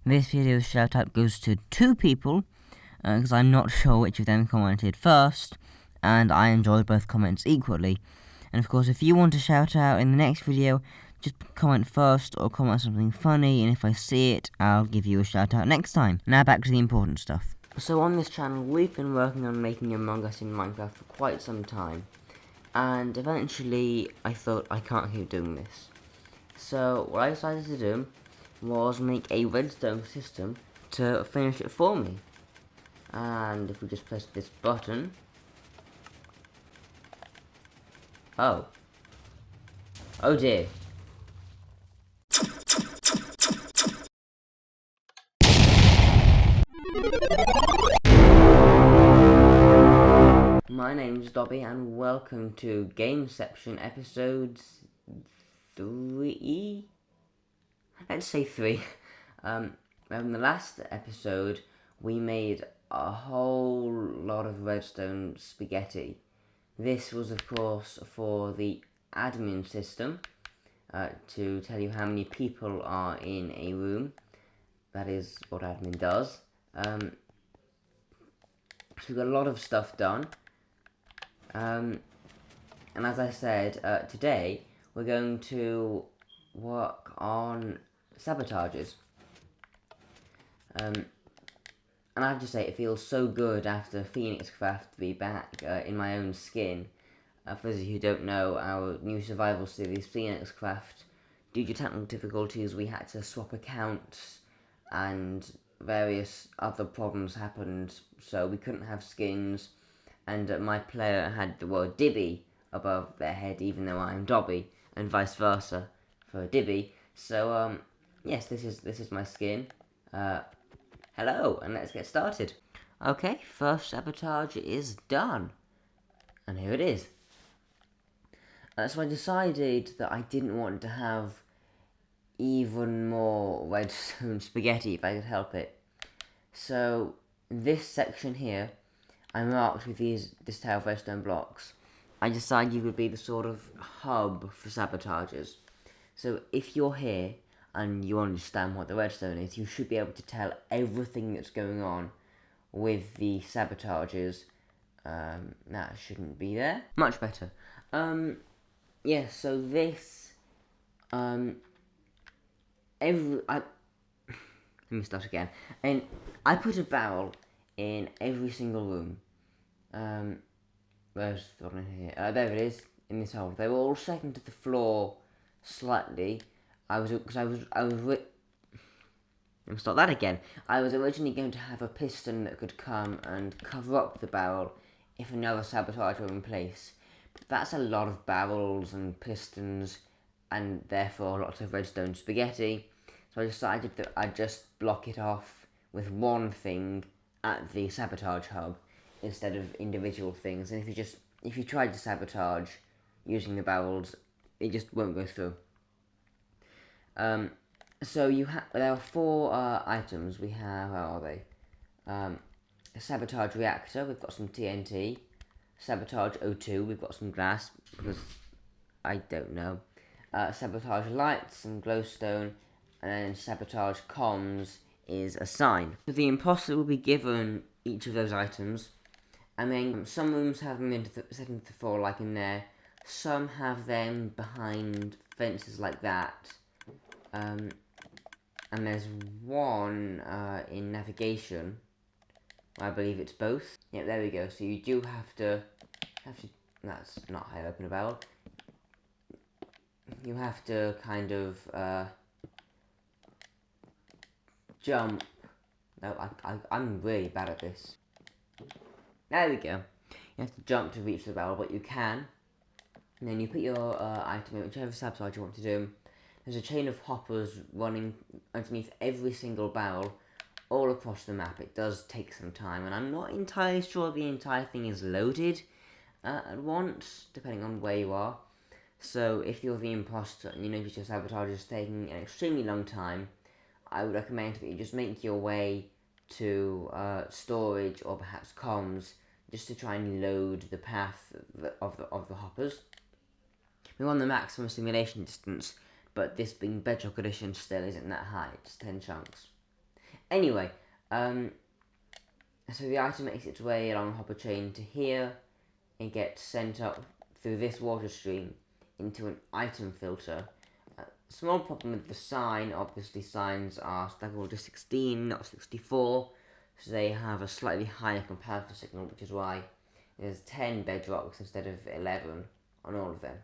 This video's shout out goes to 2 people, because I'm not sure which of them commented first, and I enjoyed both comments equally. And of course, if you want a shout out in the next video, just comment first or comment something funny, and if I see it, I'll give you a shout out next time. Now back to the important stuff. So on this channel, we've been working on making Among Us in Minecraft for quite some time, and eventually I thought I can't keep doing this. So what I decided to do was make a redstone system to finish it for me. And if we just press this button... Oh dear. My name's Dobby and welcome to Gameception episodes 3? Let's say 3. In the last episode we made a whole lot of redstone spaghetti. This was of course for the admin system, to tell you how many people are in a room. That is what admin does. So we got a lot of stuff done. And as I said, today we're going to work on sabotages. And I have to say, it feels so good after Phoenix Craft to be back in my own skin. For those of you who don't know, our new survival series, Phoenix Craft, due to technical difficulties, we had to swap accounts and various other problems happened, so we couldn't have skins, and my player had the word Dibby above their head, even though I'm Dobby, and vice versa for Dibby. So yes, this is my skin. Hello, and let's get started. Okay, first sabotage is done, and here it is. So I decided that I didn't want to have even more redstone spaghetti if I could help it. So this section here, I marked with this tail of redstone blocks. I decided would be the sort of hub for sabotages. So if you're here and you understand what the redstone is, you should be able to tell everything that's going on with the sabotages. That shouldn't be there. Much better. Yeah, so this, let me start again. And I put a barrel in every single room. Where's the one in here? There it is, in this hole. They were all set into the floor slightly. Let me start that again. I was originally going to have a piston that could come and cover up the barrel if another sabotage were in place. But that's a lot of barrels and pistons, and therefore lots of redstone spaghetti. So I decided that I'd just block it off with one thing at the sabotage hub instead of individual things. And if you tried to sabotage using the barrels, it just won't go through. So there are 4 items. We have, where are they? A sabotage reactor, we've got some TNT. Sabotage O2, we've got some glass, because I don't know. Sabotage lights, some glowstone, and then sabotage comms is a sign. So the imposter will be given each of those items, and then some rooms have them set into the floor, like in there. Some have them behind fences like that. And there's one in navigation. I believe it's both. Yeah, there we go. So you do have to. That's not how I open a barrel. You have to kind of jump. No, I'm really bad at this. There we go. You have to jump to reach the barrel, but you can. And then you put your item in whichever sabotage you want to do. There's a chain of hoppers running underneath every single barrel all across the map. It does take some time, and I'm not entirely sure the entire thing is loaded at once, depending on where you are. So if you're the imposter and you notice your sabotage is taking an extremely long time, I would recommend that you just make your way to storage or perhaps comms, just to try and load the path of the hoppers. We want the maximum simulation distance, but this being Bedrock Edition still isn't that high, it's 10 chunks. Anyway, so the item makes its way along the hopper chain to here. It gets sent up through this water stream into an item filter. Small problem with the sign, obviously signs are staggered to 16, not 64, so they have a slightly higher comparative signal, which is why there's 10 bedrocks instead of 11 on all of them.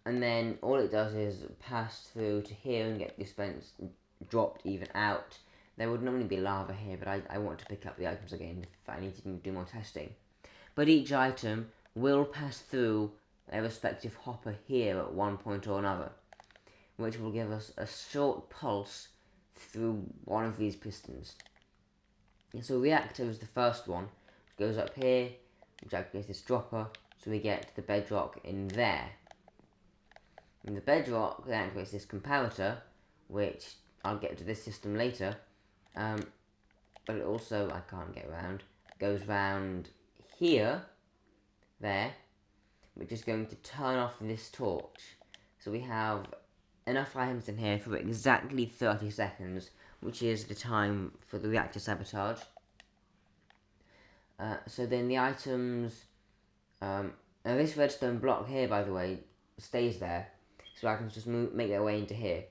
And then all it does is pass through to here and get dispensed, dropped even out. There would normally be lava here, but I want to pick up the items again if I need to do more testing. But each item will pass through a respective hopper here at one point or another, which will give us a short pulse through one of these pistons. And so reactor is the first one, which goes up here, which activates this dropper, so we get the bedrock in there. And the bedrock then activates this comparator, which I'll get to this system later, but it also, I can't get around, goes round here, there, which is going to turn off this torch. So we have enough items in here for exactly 30 seconds, which is the time for the reactor sabotage. So then the items, now this redstone block here, by the way, stays there, so items just make their way into here.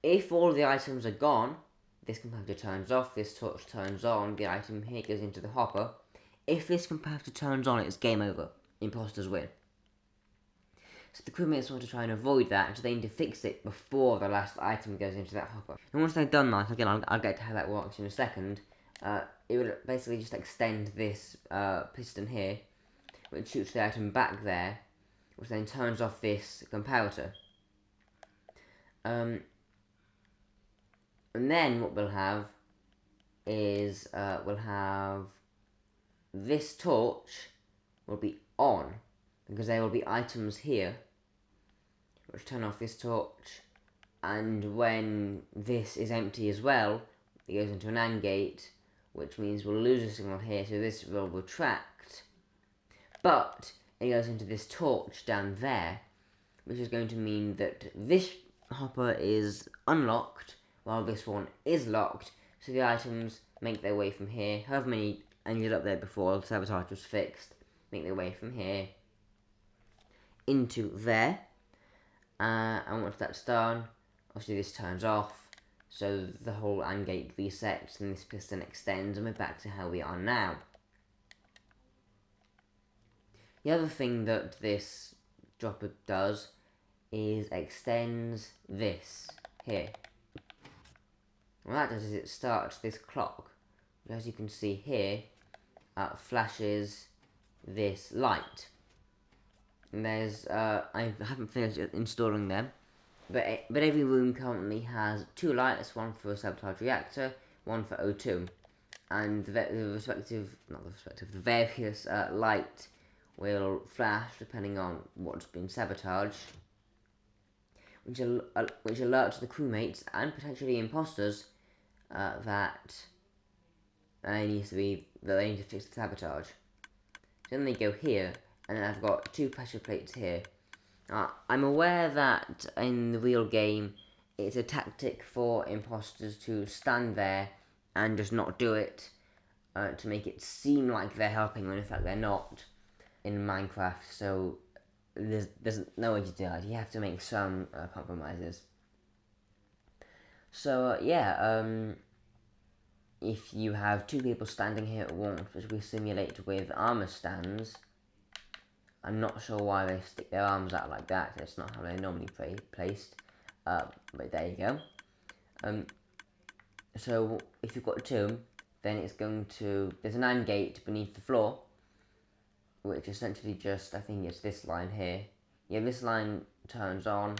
If all the items are gone, this comparator turns off, this torch turns on, the item here goes into the hopper. If this comparator turns on, it's game over. Imposters win. So the crewmates want to try and avoid that, so they need to fix it before the last item goes into that hopper. And once they've done that, again, I'll get to how that works in a second, it would basically just extend this piston here, which shoots the item back there, which then turns off this comparator. And then what we'll have is, we'll have this torch will be on, because there will be items here, which turn off this torch, and when this is empty as well, it goes into an AND gate, which means we'll lose a signal here, so this will retract, but it goes into this torch down there, which is going to mean that this hopper is unlocked, while this one is locked, so the items make their way from here, however many ended up there before the sabotage was fixed, make their way from here into there, and once that's done, obviously this turns off, so the whole AND gate resets and this piston extends and we're back to how we are now. The other thing that this dropper does is extends this here. What that does is it starts this clock, which, as you can see here, flashes this light. And there's, I haven't finished installing them, but every room currently has 2 lights, one for a sabotage reactor, one for O2, and the various light will flash depending on what's been sabotaged, which alerts the crewmates and potentially imposters that they need to fix the sabotage. So then they go here, and then I've got 2 pressure plates here. I'm aware that in the real game, it's a tactic for imposters to stand there and just not do it, to make it seem like they're helping when in fact they're not in Minecraft, so there's no way to do that. You have to make some compromises. So if you have 2 people standing here at once, which we simulate with armor stands, I'm not sure why they stick their arms out like that. That's not how they're normally placed. But there you go. So if you've got 2, then it's going to... There's an AND gate beneath the floor, which essentially just, I think it's this line here. Yeah, this line turns on,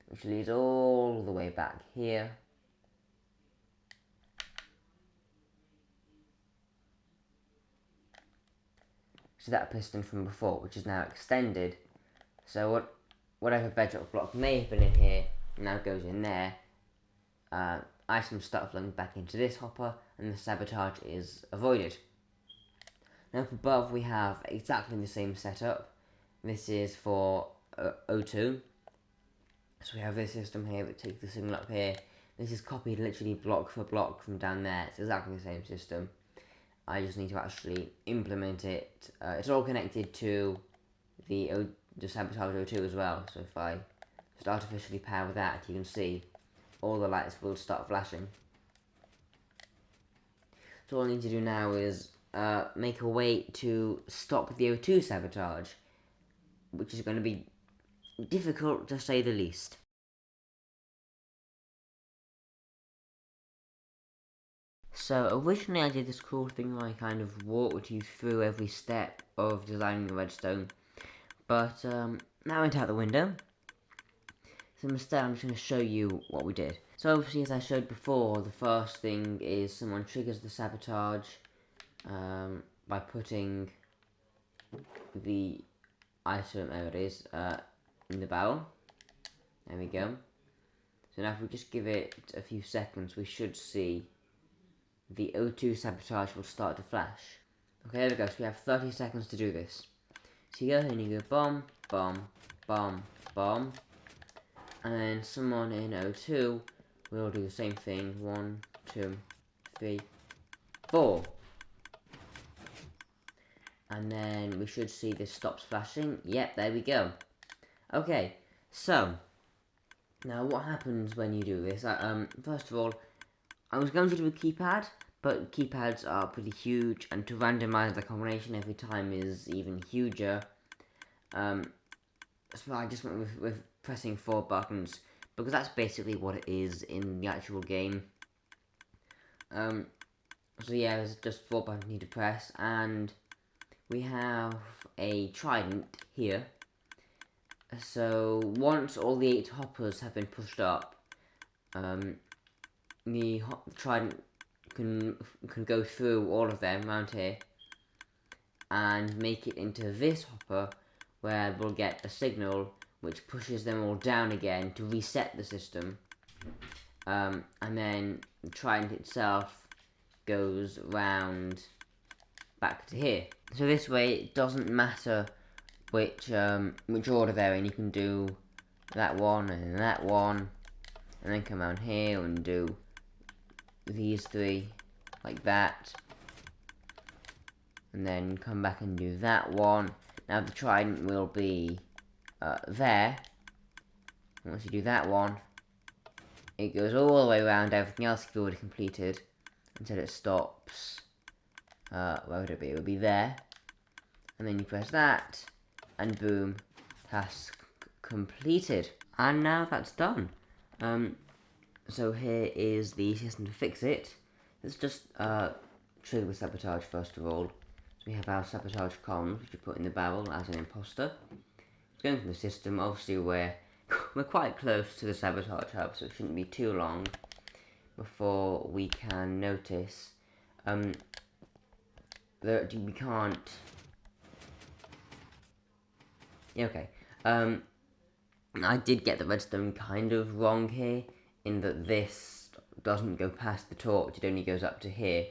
which leads all the way back here. So that piston from before, which is now extended. So whatever bedrock block may have been in here, now goes in there. Items start flowing back into this hopper, and the sabotage is avoided. Now up above we have exactly the same setup. This is for O2. So we have this system here that takes the signal up here, This is copied literally block for block from down there. It's exactly the same system. I just need to actually implement it. It's all connected to the sabotage O2 as well. So if I just artificially power that, you can see all the lights will start flashing. So all I need to do now is make a way to stop the O2 sabotage, which is going to be difficult to say the least. So originally I did this cool thing where I kind of walked you through every step of designing the redstone, but that went out the window. So instead I'm just going to show you what we did. So obviously, as I showed before, the first thing is someone triggers the sabotage by putting the item, there it is, in the barrel. There we go. So now if we just give it a few seconds, we should see the O2 sabotage will start to flash. Okay, there we go, so we have 30 seconds to do this. So you go here and you go bomb, bomb, bomb, bomb, and then someone in O2 will do the same thing. 1, 2, 3, 4. And then we should see this stops flashing. Yep, there we go. Okay, so now what happens when you do this? First of all, I was going to do a keypad, but keypads are pretty huge, and to randomize the combination every time is even huger. So I just went with pressing 4 buttons, because that's basically what it is in the actual game. So yeah, there's just 4 buttons you need to press, and we have a trident here. So once all the 8 hoppers have been pushed up, the trident can go through all of them around here and make it into this hopper, where we'll get a signal which pushes them all down again to reset the system. And then the trident itself goes round back to here. So this way it doesn't matter which order they're in. You can do that one and that one, and then come around here and do these 3 like that, and then come back and do that one. Now the trident will be there. Once you do that one, it goes all the way around everything else you've already completed until it stops. Where would it be? It would be there. And then you press that, and boom, task completed. And now that's done. So here is the system to fix it. Let's just trigger the sabotage first of all. So we have our sabotage comms, which we put in the barrel as an imposter. It's going from the system. Obviously we're quite close to the sabotage hub, so it shouldn't be too long before we can notice that we can't. Yeah, okay. I did get the redstone kind of wrong here, in that this doesn't go past the torch, it only goes up to here.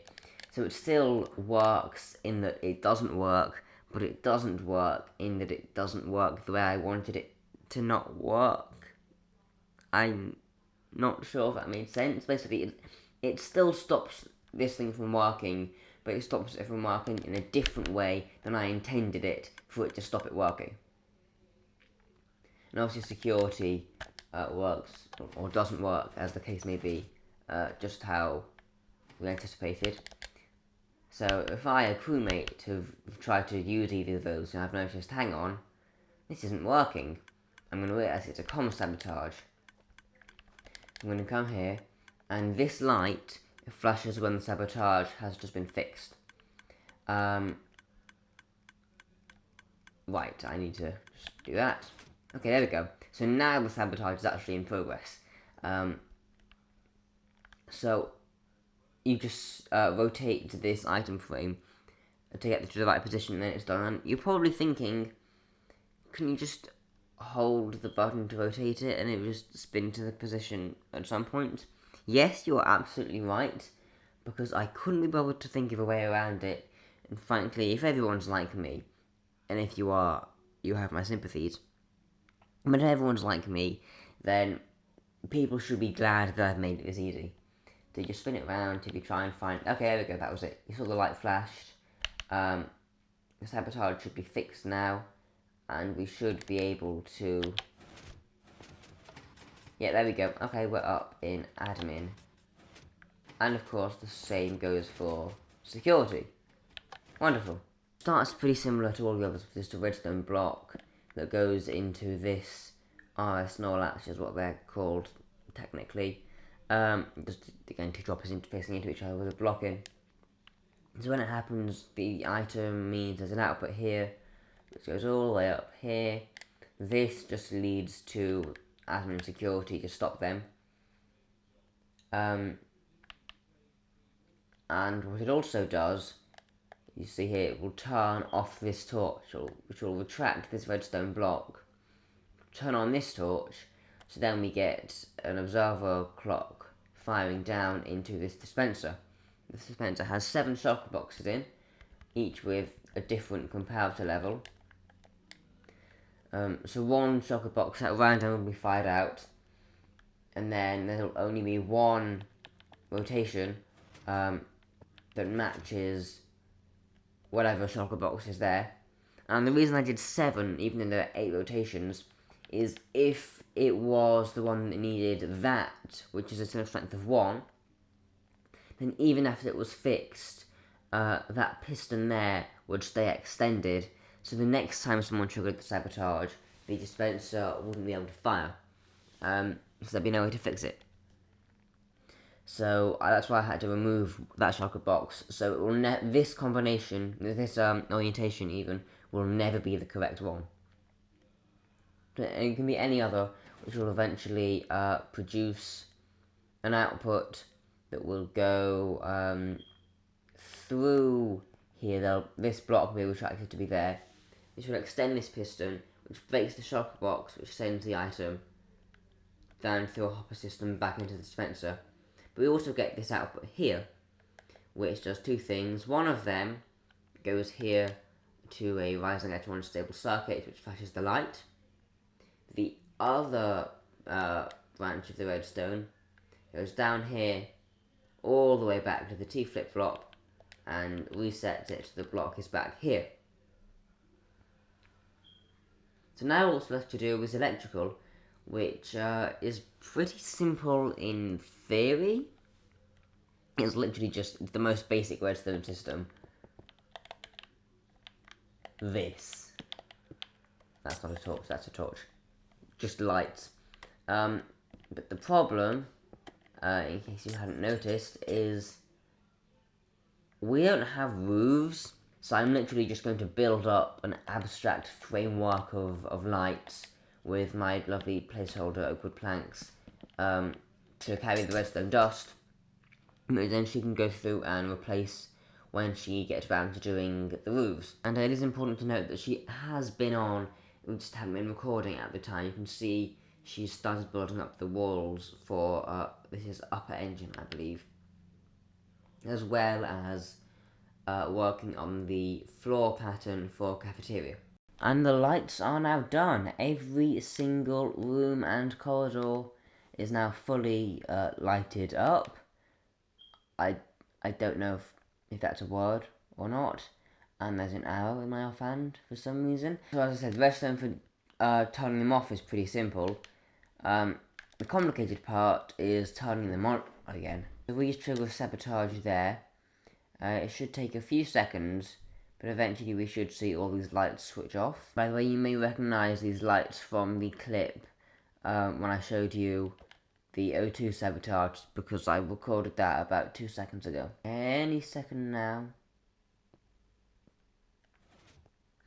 So it still works in that it doesn't work, but it doesn't work in that it doesn't work the way I wanted it to not work. I'm not sure if that made sense. Basically, it still stops this thing from working, but it stops it from working in a different way than I intended it for it to stop it working. And obviously security works, or doesn't work, as the case may be, just how we anticipated. So if I, a crewmate, have tried to use either of those and I've noticed, hang on, this isn't working, I'm going to realize it's a comm sabotage. I'm going to come here, and this light flashes when the sabotage has just been fixed. Right, I need to just do that. Okay, there we go. So now the sabotage is actually in progress. So you just rotate this item frame to get to the right position, and then it's done. And you're probably thinking, can you just hold the button to rotate it and it will just spin to the position at some point? Yes, you're absolutely right, because I couldn't be bothered to think of a way around it. And frankly, if everyone's like me, and if you are, you have my sympathies. But if everyone's like me, then people should be glad that I've made it this easy. So you just spin it around till you try and find... Okay, there we go, that was it. You saw the light flashed. The sabotage should be fixed now, and we should be able to... Yeah, there we go. Okay, we're up in admin. And of course, the same goes for security. Wonderful. Starts pretty similar to all the others, with just a redstone block that goes into this RS null latch, is what they're called technically. Just again, two droppers interfacing into each other with a block in. So when it happens, the item means there's an output here, which goes all the way up here. This just leads to admin security to stop them. And what it also does, you see here, it will turn off this torch, which will retract this redstone block, turn on this torch, so then we get an observer clock firing down into this dispenser. This dispenser has 7 shulker boxes in, each with a different comparator level. So one shulker box at random will be fired out, and then there will only be one rotation that matches whatever shulker box is there. And the reason I did 7, even though there are 8 rotations, is if it was the one that needed that, which is a strength of 1, then even after it was fixed, that piston there would stay extended, so the next time someone triggered the sabotage, the dispenser wouldn't be able to fire. So there'd be no way to fix it. So that's why I had to remove that shulker box. So it will this combination, this orientation even, will never be the correct one. And it can be any other, which will eventually produce an output that will go through here. This block will be retracted to be there. This will extend this piston, which breaks the shulker box, which sends the item down through a hopper system back into the dispenser. But we also get this output here, which does 2 things. One of them goes here to a rising electron unstable circuit, which flashes the light. The other branch of the redstone goes down here all the way back to the T flip-flop and resets it to the block is back here. So now what's left to do is electrical, which is pretty simple in theory. It's literally just the most basic redstone system. This. That's not a torch, that's a torch. Just lights. But the problem, in case you hadn't noticed, is we don't have roofs, so I'm literally just going to build up an abstract framework of lights with my lovely placeholder oakwood planks to carry the redstone dust, but then she can go through and replace when she gets around to doing the roofs. And it is important to note that she has been on, we just haven't been recording at the time. You can see she started building up the walls for, this is upper engine, I believe, as well as working on the floor pattern for cafeteria. And the lights are now done. Every single room and corridor is now fully lighted up. I don't know if that's a word or not. And there's an arrow in my offhand for some reason. So as I said, the rest of them for turning them off is pretty simple. The complicated part is turning them on again. If we just trigger sabotage there, it should take a few seconds, but eventually we should see all these lights switch off. By the way, you may recognise these lights from the clip when I showed you the O2 sabotage, because I recorded that about 2 seconds ago. Any second now.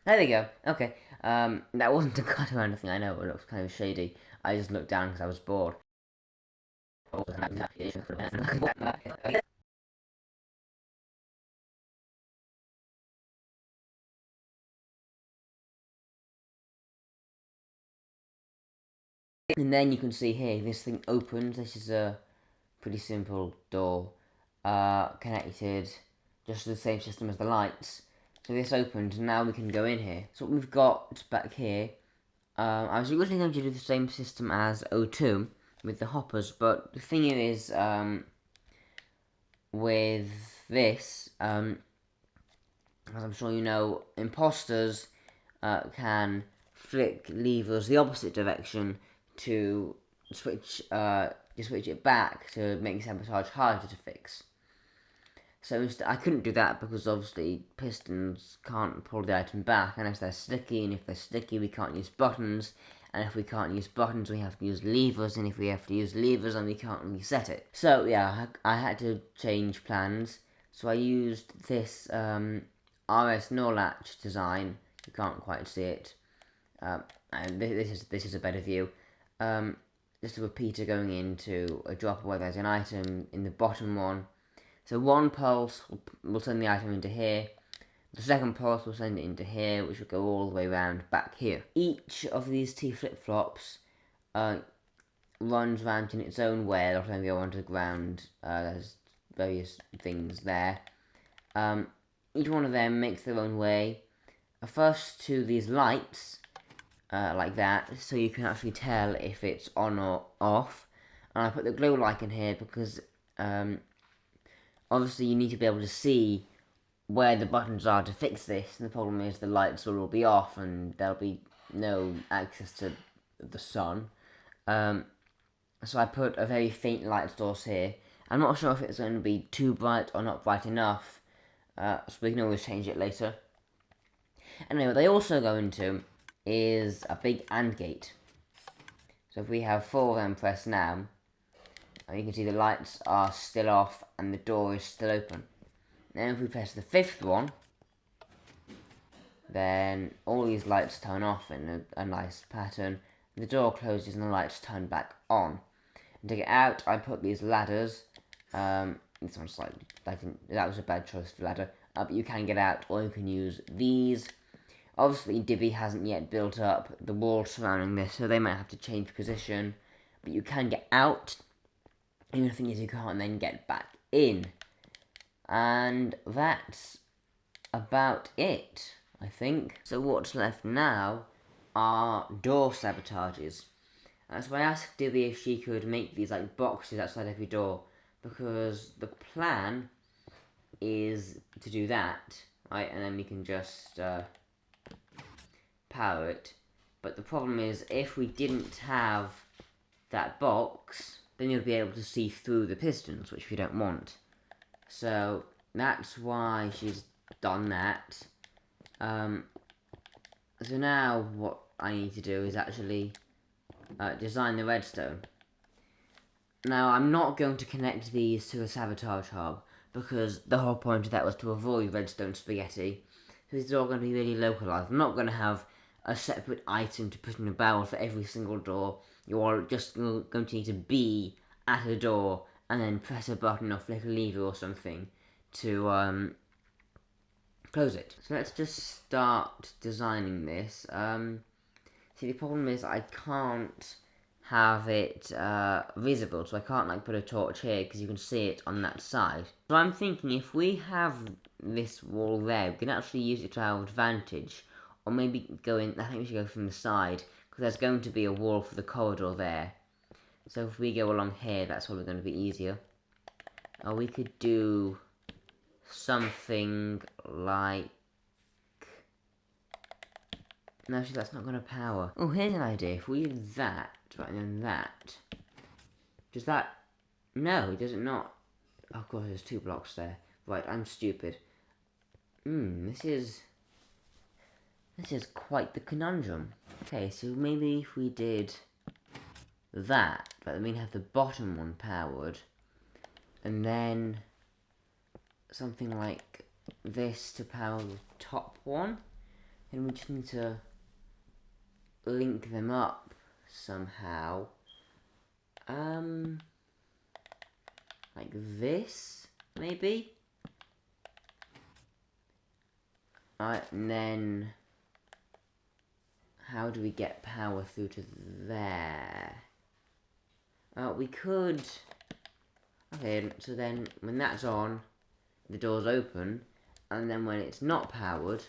There we go. Okay. That wasn't a cut or anything. I know it looks kind of shady. I just looked down because I was bored. And then you can see here, this thing opens. This is a pretty simple door, connected just to the same system as the lights. So this opened, and now we can go in here. So what we've got back here, I was originally going to do the same system as O2, with the hoppers. But the thing is, with this, as I'm sure you know, imposters can flick levers the opposite direction to switch it back to make sabotage harder to fix. So I couldn't do that because obviously pistons can't pull the item back unless they're sticky, and if they're sticky we can't use buttons, and if we can't use buttons we have to use levers, and if we have to use levers then we can't reset it. So yeah, I had to change plans. So I used this RS Norlatch design. You can't quite see it. And this is a better view. Just a repeater going into a dropper where there's an item in the bottom one. So one pulse will send the item into here, the second pulse will send it into here, which will go all the way around back here. Each of these T flip-flops runs around in its own way. A lot of them go onto the ground. There's various things there. Each one of them makes their own way. First to these lights, like that, so you can actually tell if it's on or off. And I put the glow light in here because obviously you need to be able to see where the buttons are to fix this, and the problem is the lights will all be off and there'll be no access to the sun. So I put a very faint light source here. I'm not sure if it's going to be too bright or not bright enough, so we can always change it later. Anyway, what they also go into is a big AND gate. So if we have 4 of them pressed now, you can see the lights are still off and the door is still open. Then if we press the 5th one, then all these lights turn off in a nice pattern. The door closes and the lights turn back on. And to get out, I put these ladders. This one's that was a bad choice for ladder. But you can get out, or you can use these. Obviously, Dibby hasn't yet built up the wall surrounding this, so they might have to change position. But you can get out. And the thing is, you can't then get back in. And that's about it, I think. So what's left now are door sabotages. So I asked Dibby if she could make these like boxes outside every door, because the plan is to do that, right? And then we can just power it. But the problem is, if we didn't have that box, then you'll be able to see through the pistons, which we don't want. So that's why she's done that. So now what I need to do is actually design the redstone. Now I'm not going to connect these to a sabotage hub, because the whole point of that was to avoid redstone spaghetti. So these are all going to be really localized. I'm not going to have a separate item to put in a barrel for every single door. You're just going to need to be at a door and then press a button or flick a lever or something to close it. So let's just start designing this. See, the problem is I can't have it visible, so I can't like put a torch here because you can see it on that side. So I'm thinking if we have this wall there, we can actually use it to our advantage, or maybe go in. I think we should go from the side because there's going to be a wall for the corridor there. So if we go along here, that's probably going to be easier. Or we could do something like... No, actually that's not going to power. Oh, here's an idea. If we did that, right, and then that... Does that... No, does it not? Oh, of course, there's 2 blocks there. Right, I'm stupid. This is quite the conundrum. Okay, so maybe if we did that, but then we'd have the bottom one powered, and then something like this to power the top one, and we just need to link them up somehow. Like this, maybe? Alright, and then how do we get power through to there? We could... Okay, so then when that's on, the door's open, and then when it's not powered,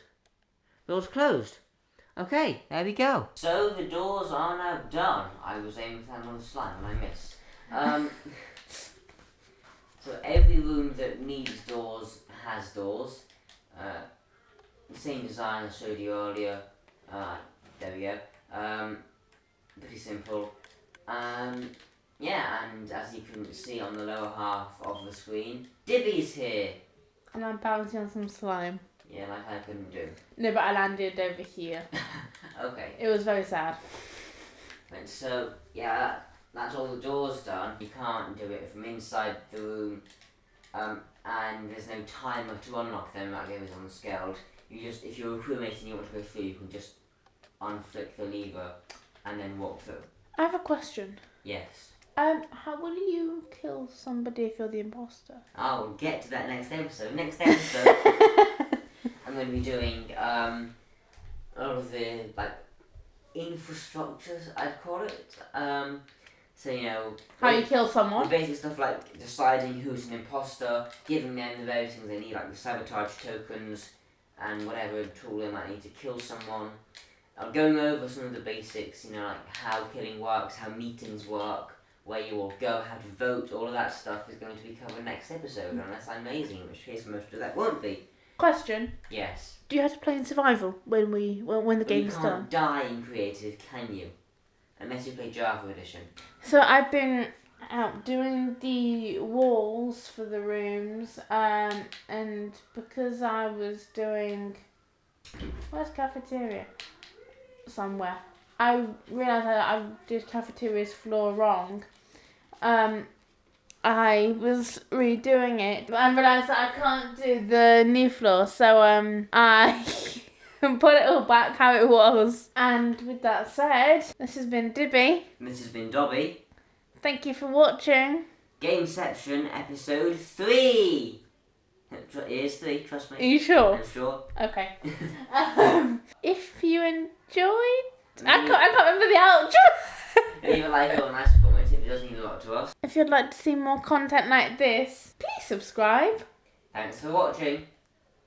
the door's closed. Okay, there we go. So the doors are now done. I was aiming for another slime and I missed. So every room that needs doors has doors. The same design I showed you earlier. There we go. Pretty simple. Yeah, and as you can see on the lower half of the screen, Dibby's here. And I'm bouncing on some slime. Yeah, like I couldn't do. No, but I landed over here. Okay. It was very sad. And so, yeah, that's all the doors done. You can't do it from inside the room, and there's no timer to unlock them. That game is unscaled. You just, if you're a crewmate and you want to go through, you can just unflick the lever and then walk through. I have a question. Yes. How will you kill somebody if you're the imposter? I'll get to that next episode. Next episode, I'm going to be doing all of the infrastructures, I'd call it. So how you kill someone. The basic stuff like deciding who's an imposter, giving them the various things they need, like the sabotage tokens and whatever tool they might need to kill someone. I'm going over some of the basics, like how killing works, how meetings work, where you will go, how to vote, all of that stuff is going to be covered next episode, unless I'm amazing, in which case most of that won't be. Question. Yes. Do you have to play in survival when the game's done? You can't die in creative, can you? Unless you play Java Edition. So I've been out doing the walls for the rooms, and because I was doing... Where's cafeteria? Somewhere. I realised that I did cafeteria's floor wrong. I was redoing it, but I realised that I can't do the new floor, so I put it all back how it was. And with that said, this has been Dibby. And this has been Dobby. Thank you for watching. Gameception episode 3. It is 3, trust me. Are you sure? I'm sure. Okay. If you enjoyed... I can't remember the outro. Leave a like or a nice comment if it does mean a lot to us. If you'd like to see more content like this, please subscribe. Thanks for watching.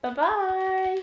Bye-bye.